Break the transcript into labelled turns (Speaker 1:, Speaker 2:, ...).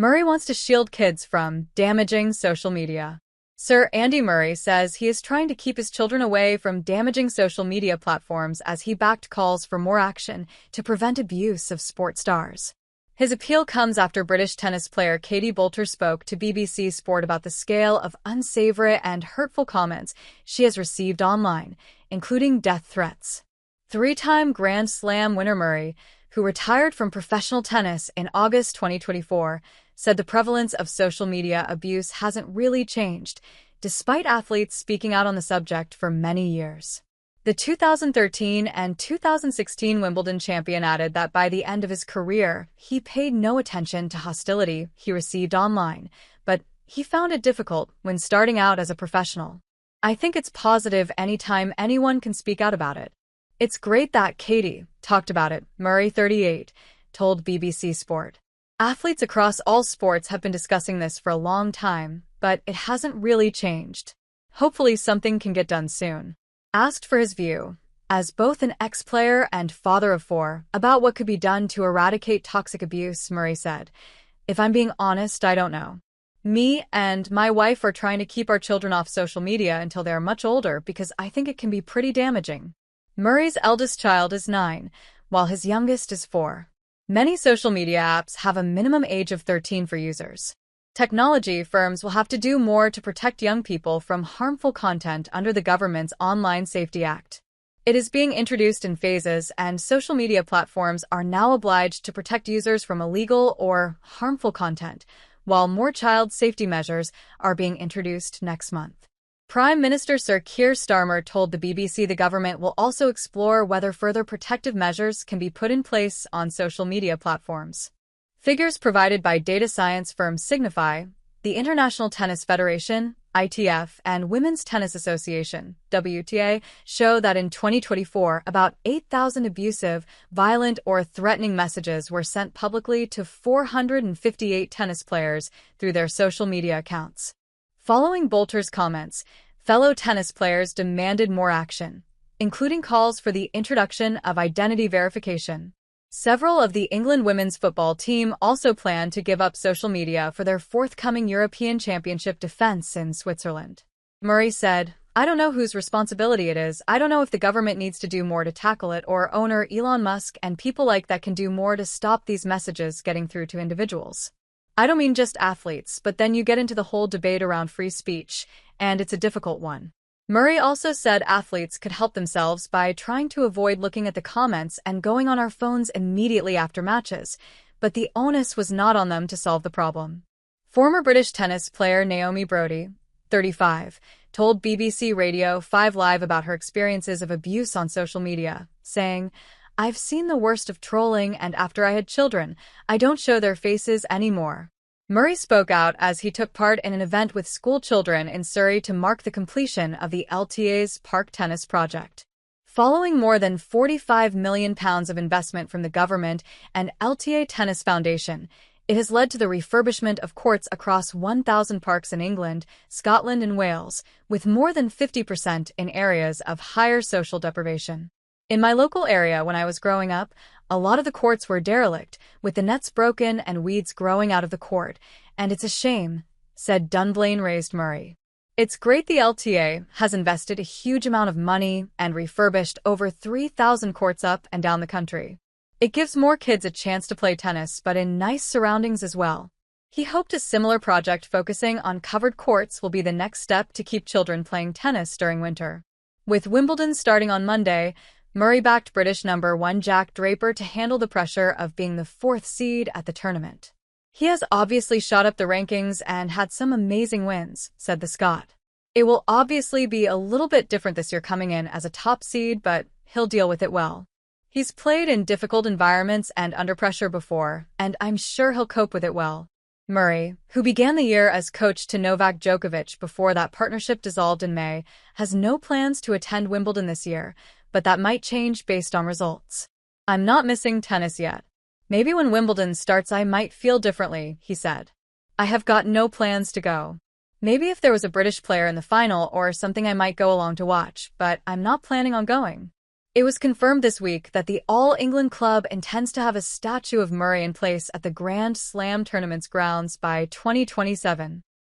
Speaker 1: Murray wants to shield kids from damaging social media. Sir Andy Murray says he is trying to keep his children away from damaging social media platforms as he backed calls for more action to prevent abuse of sports stars. His appeal comes after British tennis player Katie Boulter spoke to BBC Sport about the scale of unsavory and hurtful comments she has received online, including death threats. Three-time Grand Slam winner Murray, who retired from professional tennis in August 2024, said the prevalence of social media abuse hasn't really changed, despite athletes speaking out on the subject for many years. The 2013 and 2016 Wimbledon champion added that by the end of his career, he paid no attention to hostility he received online, but he found it difficult when starting out as a professional. "I think it's positive anytime anyone can speak out about it. It's great that Katie talked about it," Murray, 38, told BBC Sport. "Athletes across all sports have been discussing this for a long time, but it hasn't really changed. Hopefully something can get done soon." Asked for his view, as both an ex-player and father of four, about what could be done to eradicate toxic abuse, Murray said, "If I'm being honest, I don't know. Me and my wife are trying to keep our children off social media until they are much older because I think it can be pretty damaging." Murray's eldest child is 9, while his youngest is 4. Many social media apps have a minimum age of 13 for users. Technology firms will have to do more to protect young people from harmful content under the government's Online Safety Act. It is being introduced in phases, and social media platforms are now obliged to protect users from illegal or harmful content, while more child safety measures are being introduced next month. Prime Minister Sir Keir Starmer told the BBC the government will also explore whether further protective measures can be put in place on social media platforms. Figures provided by data science firm Signify, the International Tennis Federation, ITF, and Women's Tennis Association, WTA, show that in 2024, about 8,000 abusive, violent, or threatening messages were sent publicly to 458 tennis players through their social media accounts. Following Boulter's comments, fellow tennis players demanded more action, including calls for the introduction of identity verification. Several of the England women's football team also plan to give up social media for their forthcoming European Championship defense in Switzerland. Murray said, "I don't know whose responsibility it is. I don't know if the government needs to do more to tackle it or owner Elon Musk and people like that can do more to stop these messages getting through to individuals. I don't mean just athletes, but then you get into the whole debate around free speech, and it's a difficult one." Murray also said athletes could help themselves by trying to avoid looking at the comments and going on our phones immediately after matches, but the onus was not on them to solve the problem. Former British tennis player Naomi Brodie, 35, told BBC Radio 5 Live about her experiences of abuse on social media, saying, "I've seen the worst of trolling, and after I had children, I don't show their faces anymore." Murray spoke out as he took part in an event with school children in Surrey to mark the completion of the LTA's Park Tennis project. Following more than £45 million of investment from the government and LTA Tennis Foundation, it has led to the refurbishment of courts across 1,000 parks in England, Scotland, and Wales, with more than 50% in areas of higher social deprivation. "In my local area when I was growing up, a lot of the courts were derelict, with the nets broken and weeds growing out of the court, and it's a shame," said Dunblane-raised Murray. "It's great the LTA has invested a huge amount of money and refurbished over 3,000 courts up and down the country. It gives more kids a chance to play tennis, but in nice surroundings as well." He hoped a similar project focusing on covered courts will be the next step to keep children playing tennis during winter. With Wimbledon starting on Monday, Murray backed British number 1 Jack Draper to handle the pressure of being the 4th seed at the tournament. "He has obviously shot up the rankings and had some amazing wins," said the Scot. "It will obviously be a little bit different this year coming in as a top seed, but he'll deal with it well. He's played in difficult environments and under pressure before, and I'm sure he'll cope with it well." Murray, who began the year as coach to Novak Djokovic before that partnership dissolved in May, has no plans to attend Wimbledon this year, but that might change based on results. "I'm not missing tennis yet. Maybe when Wimbledon starts I might feel differently," he said. "I have got no plans to go. Maybe if there was a British player in the final or something I might go along to watch, but I'm not planning on going." It was confirmed this week that the All England club intends to have a statue of Murray in place at the Grand Slam tournament's grounds by 2027.